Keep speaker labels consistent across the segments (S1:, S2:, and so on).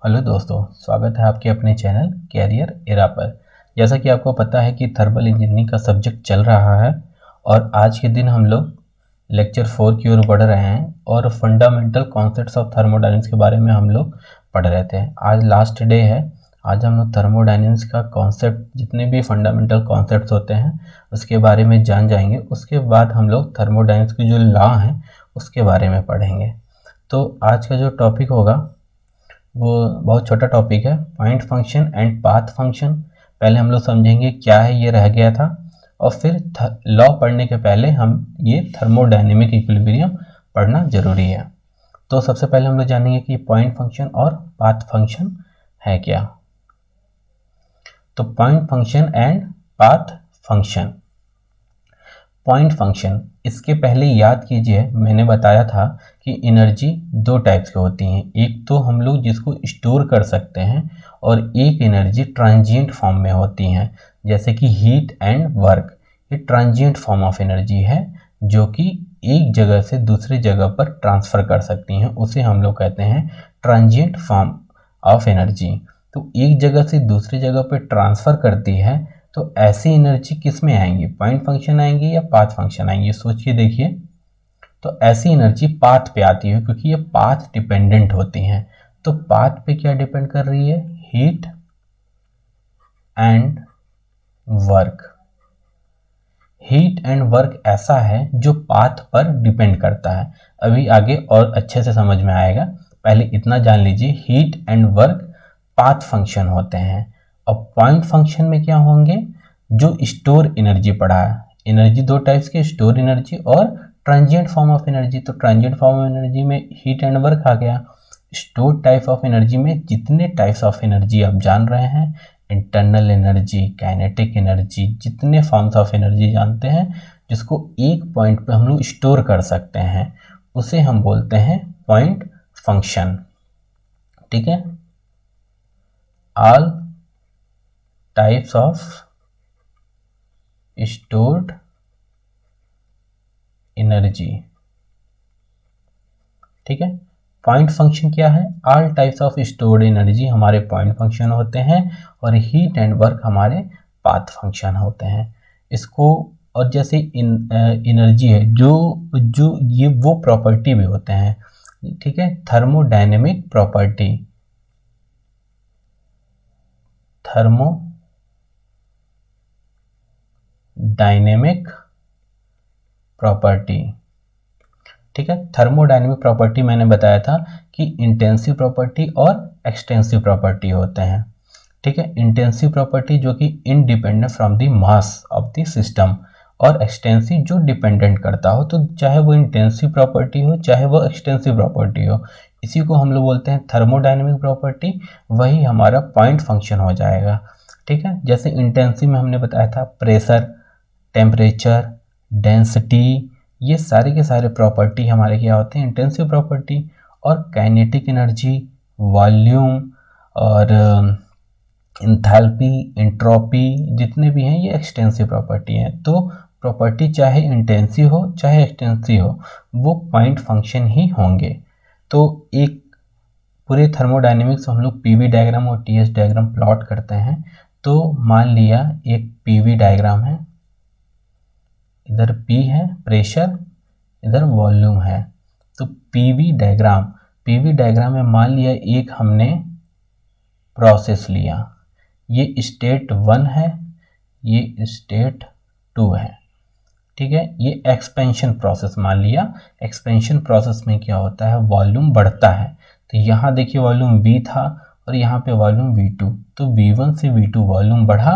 S1: Hello दोस्तों, स्वागत है आपके अपने चैनल कैरियर एरा पर। जैसा कि आपको पता है कि थर्मल इंजीनियरिंग का सब्जेक्ट चल रहा है और आज के दिन हम लोग लेक्चर 4 की ओर बढ़ रहे हैं और फंडामेंटल कॉन्सेप्ट्स ऑफ थर्मोडायनेमिक्स के बारे में हम लोग पढ़ रहे थे। आज लास्ट डे है। आज हम लोग थर्मोडायनेमिक्स का कॉन्सेप्ट, जितने भी फंडामेंटल कॉन्सेप्ट्स होते हैं उसके बारे में जान जाएंगे। उसके बाद हम लोग थर्मोडायनेमिक्स की जो लॉ हैं उसके बारे में पढ़ेंगे। तो आज का जो टॉपिक होगा वो बहुत छोटा टॉपिक है, point function and path function. पहले हम लोग समझेंगे क्या है, ये रह गया था, और फिर लॉ पढ़ने के पहले हम ये थर्मोडायनेमिक इक्विलिब्रियम पढ़ना जरूरी है। तो सबसे पहले हम लोग जानेंगे कि पॉइंट फंक्शन और पाथ फंक्शन है क्या। तो point function and path function. Point function, इसके पहले याद कीजिए मैंने बताया था कि एनर्जी दो टाइप्स की होती हैं। एक तो हम लोग जिसको स्टोर कर सकते हैं और एक एनर्जी ट्रांजिएंट फॉर्म में होती हैं, जैसे कि हीट एंड वर्क। ये ट्रांजिएंट फॉर्म ऑफ एनर्जी है जो कि एक जगह से दूसरी जगह पर ट्रांसफ़र कर सकती हैं, उसे हम लोग कहते हैं ट्रांजिएंट फॉर्म ऑफ एनर्जी। तो एक जगह से दूसरी जगह पर ट्रांसफ़र करती है, तो ऐसी एनर्जी किस में आएंगी, पॉइंट फंक्शन आएंगी या पाथ फंक्शन आएंगी? सोच के देखिए। तो ऐसी एनर्जी पाथ पे आती है क्योंकि ये पाथ डिपेंडेंट होती हैं। तो पाथ पे क्या डिपेंड कर रही है? Heat and work. Heat and work ऐसा है जो पाथ पर डिपेंड करता है। अभी आगे और अच्छे से समझ में आएगा, पहले इतना जान लीजिए, heat and work path function होते हैं। और पॉइंट फंक्शन में क्या होंगे? जो स्टोर एनर्जी पढ़ा है। एनर्जी दो टाइप्स के, स्टोर एनर्जी और ट्रांजिएंट फॉर्म ऑफ एनर्जी। तो ट्रांजिएंट फॉर्म ऑफ एनर्जी में हीट एंड वर्क आ गया। स्टोर टाइप ऑफ एनर्जी में जितने टाइप्स ऑफ एनर्जी आप जान रहे हैं, इंटरनल एनर्जी, काइनेटिक एनर्जी, जितने फॉर्म्स ऑफ एनर्जी जानते हैं जिसको एक पॉइंट पे हम लोग स्टोर कर सकते हैं, उसे हम बोलते हैं पॉइंट फंक्शन। ठीक है। All types of stored energy. ठीक है। पॉइंट फंक्शन क्या है? All types of stored energy हमारे पॉइंट फंक्शन होते हैं और हीट एंड वर्क हमारे पाथ फंक्शन होते हैं। इसको, और जैसे एनर्जी है जो जो ये वो प्रॉपर्टी भी होते हैं। ठीक है। Thermodynamic property, thermodynamic property. ठीक है। थर्मोडायनेमिक प्रॉपर्टी मैंने बताया था कि इंटेंसिव प्रॉपर्टी और एक्सटेंसिव प्रॉपर्टी होते हैं। ठीक है। इंटेंसिव प्रॉपर्टी जो कि independent from the mass of the system, और एक्सटेंसिव जो डिपेंडेंट करता हो, तो चाहे वो इंटेंसिव प्रॉपर्टी हो चाहे वो एक्सटेंसिव प्रॉपर्टी हो, इसी को हम लोग बोलते हैं थर्मोडायनेमिक प्रॉपर्टी। वही हमारा पॉइंट फंक्शन हो जाएगा। ठीक है। जैसे इंटेंसिव में हमने बताया था प्रेशर, टेम्परेचर, डेंसिटी, ये सारे के सारे प्रॉपर्टी हमारे क्या होते हैं? Intensive property. और काइनेटिक एनर्जी, वॉल्यूम और इंथैल्पी, एंट्रोपी, जितने भी हैं ये एक्सटेंसिव प्रॉपर्टी हैं। तो प्रॉपर्टी चाहे इंटेंसिव हो चाहे एक्सटेंसिव हो, वो पॉइंट फंक्शन ही होंगे। तो एक पूरे थर्मोडायनेमिक्स हम लोग पीवी डायग्राम और टीएस डायग्राम प्लॉट करते हैं। तो मान लिया एक पीवी डायग्राम है, इधर P है प्रेशर, इधर वॉल्यूम है। तो पीवी डायग्राम में मान लिया एक हमने प्रोसेस लिया, ये स्टेट 1 है, ये स्टेट 2 है। ठीक है। ये एक्सपेंशन प्रोसेस मान लिया। एक्सपेंशन प्रोसेस में क्या होता है? वॉल्यूम बढ़ता है। तो यहाँ देखिए वॉल्यूम V था और यहाँ पे वॉल्यूम V2, तो V1 से V2 वॉल्यूम बढ़ा।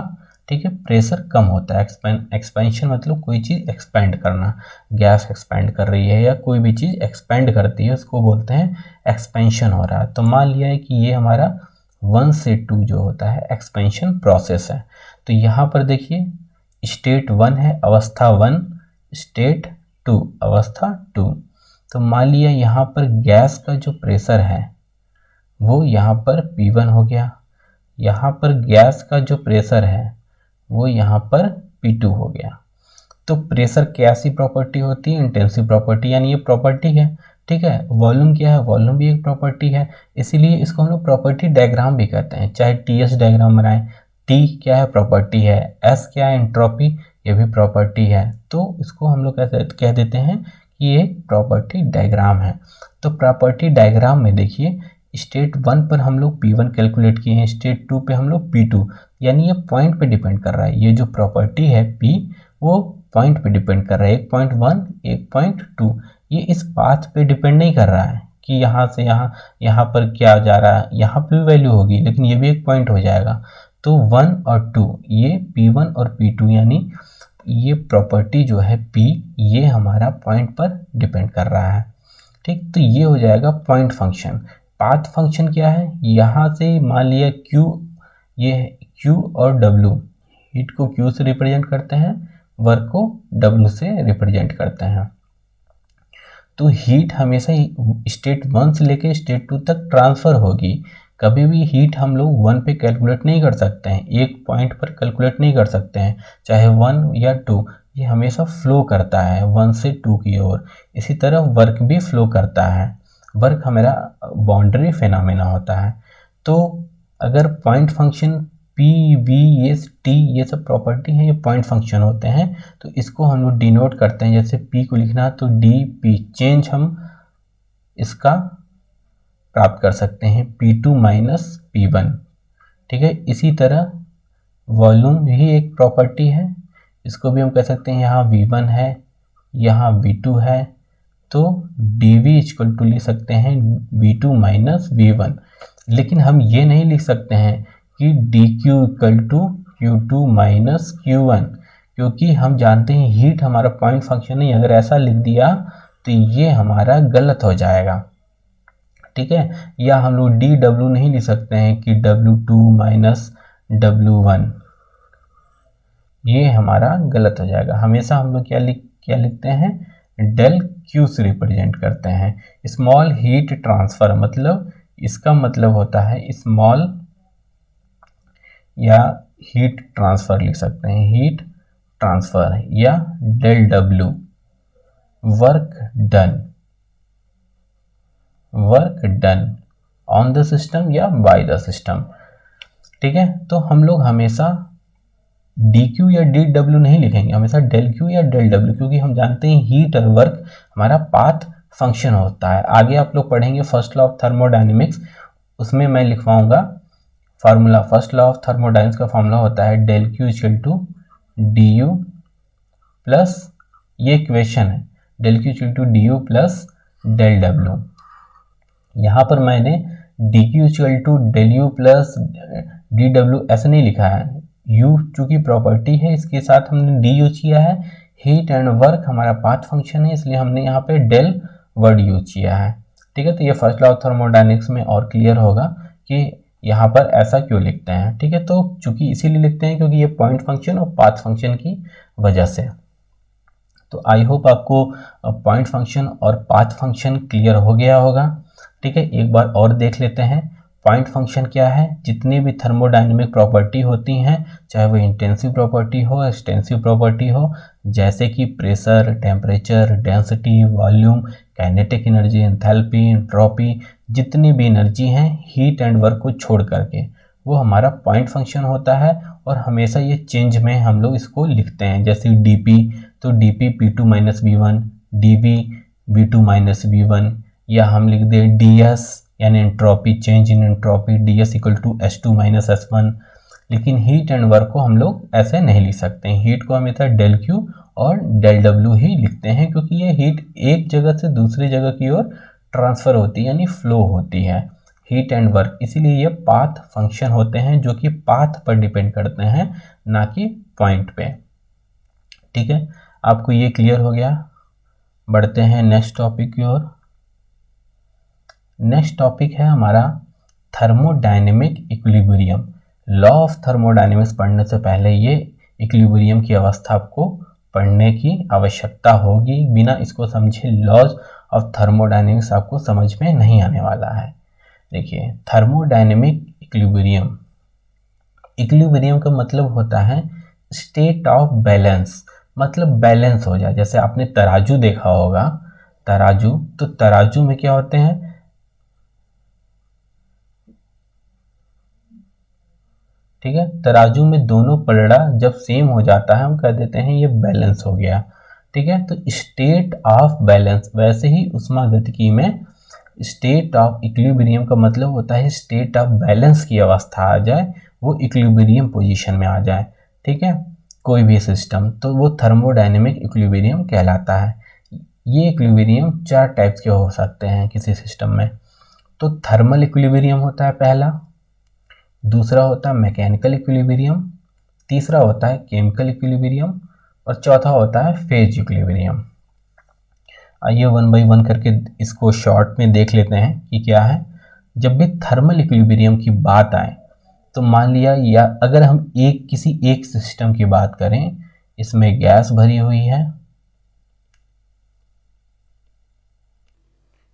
S1: ठीक है। प्रेशर कम होता है। एक्सपेंशन मतलब कोई चीज़ एक्सपेंड करना, गैस एक्सपेंड कर रही है या कोई भी चीज़ एक्सपेंड करती है, उसको बोलते हैं एक्सपेंशन हो रहा है। तो मान लिया है कि ये हमारा 1 से 2 जो होता है एक्सपेंशन प्रोसेस है। तो यहाँ पर देखिए स्टेट 1 है, अवस्था 1, स्टेट 2 अवस्था 2। तो मान लिया यहाँ पर गैस का जो प्रेशर है वो यहाँ पर P1 हो गया, यहाँ पर गैस का जो प्रेशर है वो यहाँ पर P2 हो गया। तो प्रेशर कैसी प्रॉपर्टी होती है? इंटेंसिव प्रॉपर्टी, यानी ये प्रॉपर्टी है। ठीक है। वॉल्यूम क्या है, वॉल्यूम भी एक प्रॉपर्टी है, इसीलिए इसको हम लोग प्रॉपर्टी डायग्राम भी कहते हैं। चाहे टीएस डायग्राम बनाएं, टी क्या है, प्रॉपर्टी है, एस क्या है, एंट्रोपी, ये भी प्रॉपर्टी है, तो इसको हम लोग कैसे कह देते हैं कि ये प्रॉपर्टी डायग्राम है। तो प्रॉपर्टी डायग्राम में देखिए, स्टेट 1 पर हम लोग P1 कैलकुलेट किए हैं, स्टेट 2 पे हम लोग P2, यानी ये पॉइंट पे डिपेंड कर रहा है। ये जो प्रॉपर्टी है P, वो पॉइंट पे डिपेंड कर रहा है, 1.1 1.2, ये इस पाथ पे डिपेंड नहीं कर रहा है कि यहाँ से यहाँ पर क्या जा रहा है, यहाँ पे भी वैल्यू होगी लेकिन ये भी एक पॉइंट हो जाएगा। तो 1 और 2, ये P1 और P2, यानी ये प्रॉपर्टी जो है P, ये हमारा पॉइंट पर डिपेंड कर रहा है। ठीक, तो ये हो जाएगा पॉइंट फंक्शन। पाथ फंक्शन क्या है, यहाँ से मान लिया Q, ये Q और W, हीट को Q से रिप्रेजेंट करते हैं, वर्क को W से रिप्रेजेंट करते हैं। तो हीट हमेशा स्टेट 1 से लेकर स्टेट 2 तक ट्रांसफ़र होगी। कभी भी हीट हम लोग 1 पे कैलकुलेट नहीं कर सकते हैं, एक पॉइंट पर कैलकुलेट नहीं कर सकते हैं, चाहे 1 या 2, ये हमेशा फ्लो करता है 1 से 2 की ओर। इसी तरह वर्क भी फ्लो करता है, वर्क हमारा बाउंड्री फिनोमेना होता है। तो अगर पॉइंट फंक्शन P, V, ये T, ये सब प्रॉपर्टी हैं, ये पॉइंट फंक्शन होते हैं, तो इसको हम लोग डिनोट करते हैं। जैसे P को लिखना है तो DP, चेंज हम इसका प्राप्त कर सकते हैं, P2 माइनस P1। ठीक है, इसी तरह वॉल्यूम भी एक प्रॉपर्टी है, इसको भी हम कह सकते हैं, यहाँ V1 है, यहाँ V2 है, तो dV इक्वल टू लिख सकते हैं V2 माइनस V1। लेकिन हम ये नहीं लिख सकते हैं कि dQ equal to Q2 minus Q1, क्योंकि हम जानते हैं हीट हमारा पॉइंट फंक्शन नहीं। अगर ऐसा लिख दिया तो ये हमारा गलत हो जाएगा। ठीक है, या हम लोग dW नहीं लिख सकते हैं कि W2 माइनस W1, ये हमारा गलत हो जाएगा। हमेशा हम लोग क्या लिखते हैं, डेल Q से रिप्रेजेंट करते हैं। स्मॉल हीट ट्रांसफ़र, मतलब इसका मतलब होता है स्मॉल, या हीट ट्रांसफ़र लिख सकते हैं, हीट ट्रांसफ़र, या del W, work done on the system या बाय द सिस्टम। ठीक है, तो हम लोग हमेशा dQ या dW नहीं लिखेंगे, हमेशा डेल Q या डेल W, क्योंकि हम जानते हैं हीट और वर्क हमारा पाथ फंक्शन होता है। आगे आप लोग पढ़ेंगे फर्स्ट लॉ ऑफ थर्मोडायनेमिक्स, उसमें मैं लिखवाऊंगा formula. First law of thermodynamics का फार्मूला होता है del Q equal to DU plus, ये इक्वेशन है, del Q equal to DU plus del W। यहाँ पर मैंने DQ equal to del U plus DW ऐसे नहीं लिखा है, U चूँकि प्रॉपर्टी है, इसके साथ हमने D यूज किया है। हीट एंड वर्क हमारा पाथ फंक्शन है, इसलिए हमने यहाँ पे डेल वर्ड यूज किया है। ठीक है, तो ये फर्स्ट लॉ ऑफ थर्मोडायनेमिक्स में और क्लियर होगा कि यहाँ पर ऐसा क्यों लिखते हैं। ठीक है, तो चूँकि इसीलिए लिखते हैं क्योंकि ये पॉइंट फंक्शन और पाथ फंक्शन की वजह से। तो आई होप आपको पॉइंट फंक्शन और पाथ फंक्शन क्लियर हो गया होगा। ठीक है, एक बार और देख लेते हैं। पॉइंट फंक्शन क्या है, जितनी भी थर्मोडायनेमिक प्रॉपर्टी होती हैं, चाहे वो इंटेंसिव प्रॉपर्टी हो, एक्सटेंसिव प्रॉपर्टी हो, जैसे कि pressure, temperature, density, volume, kinetic energy, enthalpy, entropy, जितनी भी एनर्जी हैं हीट एंड वर्क को छोड़ करके, वो हमारा पॉइंट फंक्शन होता है। और हमेशा ये चेंज में हम लोग इसको लिखते हैं, जैसे dP, तो dP P2 minus V1, dV V2 minus V1, या हम लिख दें ds यानी entropy, change in entropy, ds equal to S2 minus S1। लेकिन हीट एंड वर्क को हम लोग ऐसे नहीं लिख सकते हैं, हीट को हमेशा डेल Q और डेल W ही लिखते हैं, क्योंकि ये हीट एक जगह से दूसरी जगह की ओर ट्रांसफ़र होती है, यानी फ्लो होती है, हीट एंड वर्क। इसीलिए ये पाथ फंक्शन होते हैं जो कि पाथ पर डिपेंड करते हैं, ना कि पॉइंट पे। ठीक है, आपको ये क्लियर हो गया। बढ़ते हैं नेक्स्ट टॉपिक की ओर। नेक्स्ट टॉपिक है हमारा thermodynamic equilibrium. Law of thermodynamics पढ़ने से पहले ये इक्विलिब्रियम की अवस्था आपको पढ़ने की आवश्यकता होगी, बिना इसको समझे लॉज ऑफ थर्मोडायनेमिक्स आपको समझ में नहीं आने वाला है। देखिए, थर्मोडायनेमिक इक्विलिब्रियम, इक्विलिब्रियम का मतलब होता है स्टेट ऑफ बैलेंस, मतलब बैलेंस हो जाए। जैसे आपने तराजू देखा होगा, तराजू, तो तराजू में क्या होते हैं, ठीक है, तराजू में दोनों पलड़ा जब सेम हो जाता है हम कह देते हैं ये बैलेंस हो गया। ठीक है, तो स्टेट ऑफ बैलेंस, वैसे ही उष्मागतिकी में स्टेट ऑफ इक्विलिब्रियम का मतलब होता है स्टेट ऑफ बैलेंस की अवस्था आ जाए, वो इक्विलिब्रियम पोजीशन में आ जाए। ठीक है, कोई भी सिस्टम, तो वो थर्मोडायनेमिक इक्विलिब्रियम कहलाता है। ये इक्विलिब्रियम 4 टाइप्स के हो सकते हैं किसी सिस्टम में। तो थर्मल इक्विलिब्रियम होता है पहला, दूसरा होता है मैकेनिकल इक्विलिब्रियम, तीसरा होता है केमिकल इक्विलिब्रियम और चौथा होता है फेज इक्विलिब्रियम। आइए वन बाय वन करके इसको शॉर्ट में देख लेते हैं कि क्या है। जब भी थर्मल इक्विलिब्रियम की बात आए तो मान लिया, या अगर हम किसी एक सिस्टम की बात करें, इसमें गैस भरी हुई है,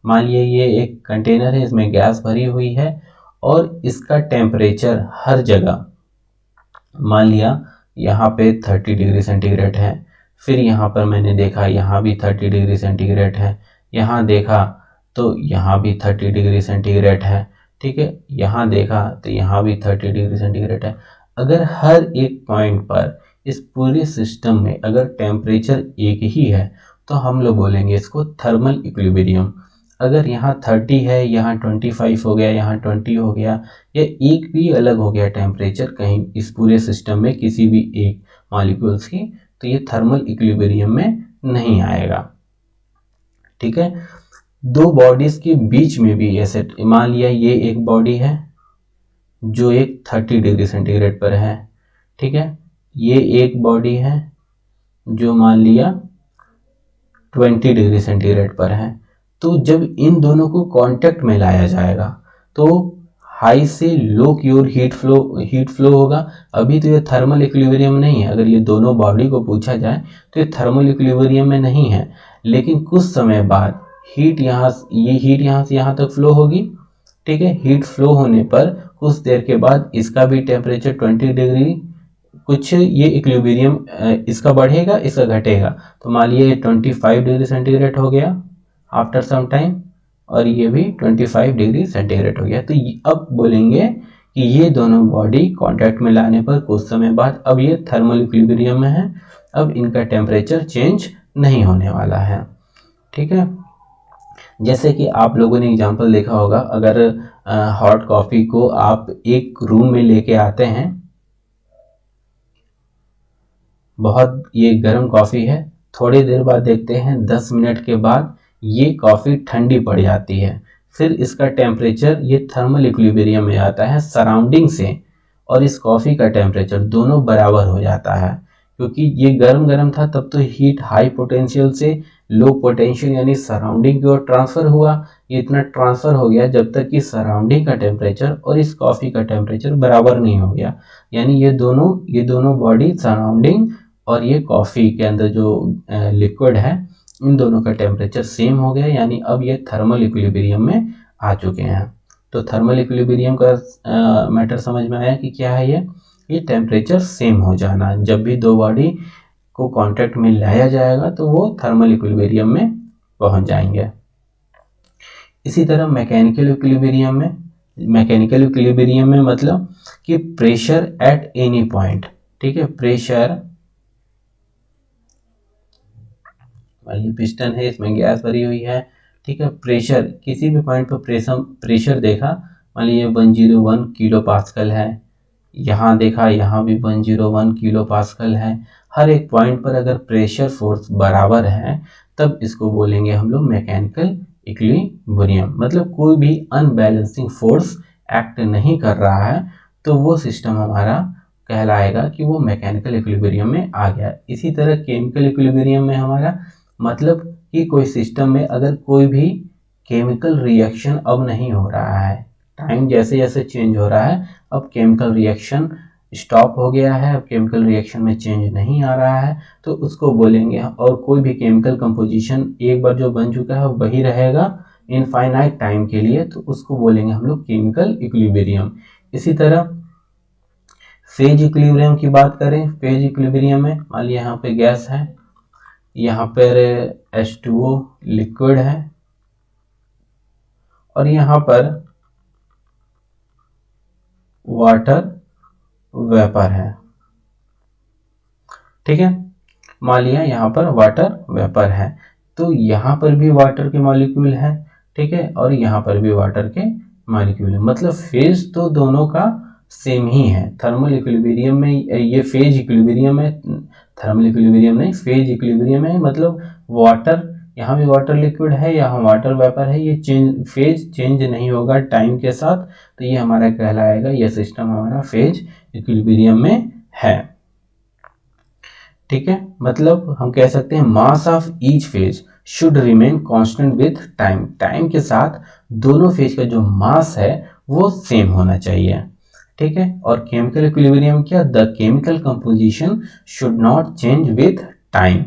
S1: मान लिया ये एक कंटेनर है, इसमें गैस भरी हुई है और इसका टेम्परेचर हर जगह, मान लिया यहाँ पे 30 डिग्री सेंटीग्रेड है, फिर यहाँ पर मैंने देखा यहाँ भी 30 डिग्री सेंटीग्रेड है, यहाँ देखा तो यहाँ भी 30 डिग्री सेंटीग्रेड है। ठीक है, यहाँ देखा तो यहाँ भी 30 डिग्री सेंटीग्रेड है। अगर हर एक पॉइंट पर इस पूरे सिस्टम में अगर टेम्परेचर एक ही है तो हम लोग बोलेंगे इसको थर्मल इक्विलिब्रियम। अगर यहाँ 30 है, यहाँ 25 हो गया, यहाँ 20 हो गया, या एक भी अलग हो गया टेम्परेचर कहीं इस पूरे सिस्टम में किसी भी एक मॉलिक्यूल्स की, तो ये थर्मल इक्विलिब्रियम में नहीं आएगा। ठीक है, दो बॉडीज के बीच में भी ऐसे, मान लिया ये एक बॉडी है जो एक 30 डिग्री सेंटीग्रेड पर है, ठीक है, ये एक बॉडी है जो मान लिया 20 डिग्री सेंटीग्रेड पर है। तो जब इन दोनों को कांटेक्ट में लाया जाएगा तो हाई से लो की ओर हीट फ्लो होगा। अभी तो ये थर्मल इक्विलिब्रियम नहीं है, अगर ये दोनों बॉडी को पूछा जाए तो ये थर्मल इक्विलिब्रियम में नहीं है, लेकिन कुछ समय बाद हीट यहाँ से यहाँ तक फ्लो होगी। ठीक है, हीट फ्लो होने पर कुछ देर के बाद इसका भी टेम्परेचर 20 डिग्री, कुछ ये इक्विलिब्रियम इसका बढ़ेगा इसका घटेगा, तो मान लिया ये 25 डिग्री सेंटीग्रेड हो गया आफ्टर सम टाइम, और ये भी 25 डिग्री सेंटीग्रेड हो गया। तो अब बोलेंगे कि ये दोनों बॉडी कांटेक्ट में लाने पर कुछ समय बाद अब ये थर्मल इक्विलिब्रियम में है, अब इनका टेम्परेचर चेंज नहीं होने वाला है। ठीक है, जैसे कि आप लोगों ने एग्जांपल देखा होगा, अगर हॉट कॉफ़ी को आप एक रूम में लेके आते हैं, बहुत ये गर्म कॉफ़ी है, थोड़ी देर बाद देखते हैं 10 मिनट के बाद ये कॉफ़ी ठंडी पड़ जाती है, फिर इसका टेम्परेचर ये थर्मल इक्विलिब्रियम में आता है सराउंडिंग से, और इस कॉफ़ी का टेम्परेचर दोनों बराबर हो जाता है, क्योंकि ये गर्म था तब तो हीट हाई पोटेंशियल से लो पोटेंशियल यानी सराउंडिंग की ओर ट्रांसफ़र हुआ। ये इतना ट्रांसफ़र हो गया जब तक कि सराउंडिंग का टेम्परेचर और इस कॉफ़ी का टेम्परेचर बराबर नहीं हो गया, यानी ये दोनों बॉडी सराउंडिंग और ये कॉफ़ी के अंदर जो लिक्विड है इन दोनों का टेम्परेचर सेम हो गया, यानी अब ये थर्मल इक्विलिब्रियम में आ चुके हैं। तो थर्मल इक्विलिब्रियम का मैटर समझ में आया कि क्या है ये टेम्परेचर सेम हो जाना। जब भी दो बॉडी को कांटेक्ट में लाया जाएगा तो वो थर्मल इक्विलिब्रियम में पहुंच जाएंगे। इसी तरह मैकेनिकल इक्विलिब्रियम में मतलब कि प्रेशर एट एनी पॉइंट, ठीक है, प्रेशर, ये पिस्टन है, इसमें गैस भरी हुई है, ठीक है, प्रेशर किसी भी पॉइंट पर प्रेशर देखा, मान लीजिए 101 किलो पास्कल है, यहाँ देखा यहाँ भी 101 किलो पास्कल है, हर एक पॉइंट पर अगर प्रेशर फोर्स बराबर है तब इसको बोलेंगे हम लोग मैकेनिकल इक्विलिब्रियम। मतलब कोई भी अनबैलेंसिंग फोर्स एक्ट नहीं कर रहा है तो वो सिस्टम हमारा कहलाएगा कि वो मैकेनिकल इक्विलिब्रियम में आ गया। इसी तरह केमिकल इक्विलिब्रियम में हमारा मतलब कि कोई सिस्टम में अगर कोई भी केमिकल रिएक्शन अब नहीं हो रहा है, टाइम जैसे जैसे चेंज हो रहा है अब केमिकल रिएक्शन स्टॉप हो गया है, अब केमिकल रिएक्शन में चेंज नहीं आ रहा है, तो उसको बोलेंगे। और कोई भी केमिकल कंपोजिशन एक बार जो बन चुका है वही रहेगा इनफाइनाइट टाइम के लिए, तो उसको बोलेंगे हम लोग केमिकल इक्विलिब्रियम। इसी तरह फेज इक्विलिब्रियम की बात करें, फेज इक्विलिब्रियम में मान लिया यहाँ पे गैस है, यहाँ पर H2O लिक्विड है और यहाँ पर वाटर वेपर है। ठीक है, मान लिया यहाँ पर वाटर वेपर है, तो यहाँ पर भी वाटर के मॉलिक्यूल हैं। ठीक है, और यहाँ पर भी वाटर के मॉलिक्यूल है, मतलब फेज तो दोनों का सेम ही है। थर्मल इक्विलिब्रियम में ये फेज इक्विलिब्रियम है, थर्मल इक्विलिब्रियम नहीं, फेज इक्विलिब्रियम है, मतलब वाटर, यहाँ भी वाटर लिक्विड है, यहाँ वाटर वेपर है, ये फेज चेंज नहीं होगा टाइम के साथ, तो ये हमारा कहलाएगा, ये सिस्टम हमारा फेज इक्विलिब्रियम में है। ठीक है, मतलब हम कह सकते हैं mass of each phase should remain constant with time, time के साथ दोनों फेज का जो मास है वो सेम होना चाहिए। ठीक है, और केमिकल इक्विलिब्रियम क्या, the chemical composition should not change with time,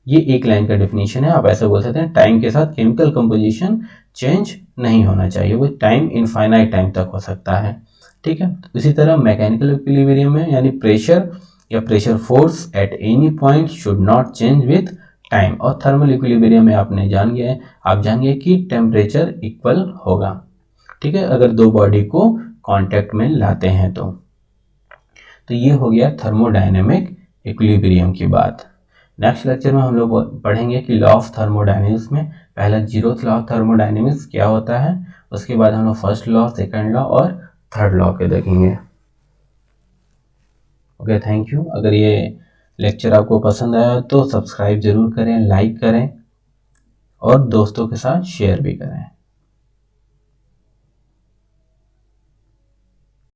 S1: ये एक लाइन का डेफिनेशन है। आप ऐसे बोल सकते हैं टाइम के साथ केमिकल कंपोजिशन चेंज नहीं होना चाहिए, वो टाइम इनफाइनाइट टाइम तक हो सकता है। ठीक है, इसी तरह मैकेनिकल इक्विलिब्रियम में यानी प्रेशर या pressure force at any point should not change with time, और थर्मल इक्विलिब्रियम में आपने आप जान गए कि टेम्परेचर इक्वल होगा। ठीक है, अगर दो बॉडी को कांटेक्ट में लाते हैं तो ये हो गया थर्मोडायनेमिक इक्विलिब्रियम की बात। नेक्स्ट लेक्चर में हम लोग पढ़ेंगे कि लॉ ऑफ थर्मोडायनेमिक्स में पहला जीरोथ लॉ ऑफ थर्मोडायनेमिक्स क्या होता है, उसके बाद हम लोग फर्स्ट लॉ, सेकंड लॉ और थर्ड लॉ के देखेंगे। Okay, thank you. अगर ये लेक्चर आपको पसंद आया तो सब्सक्राइब जरूर करें, लाइक करें और दोस्तों के साथ शेयर भी करें।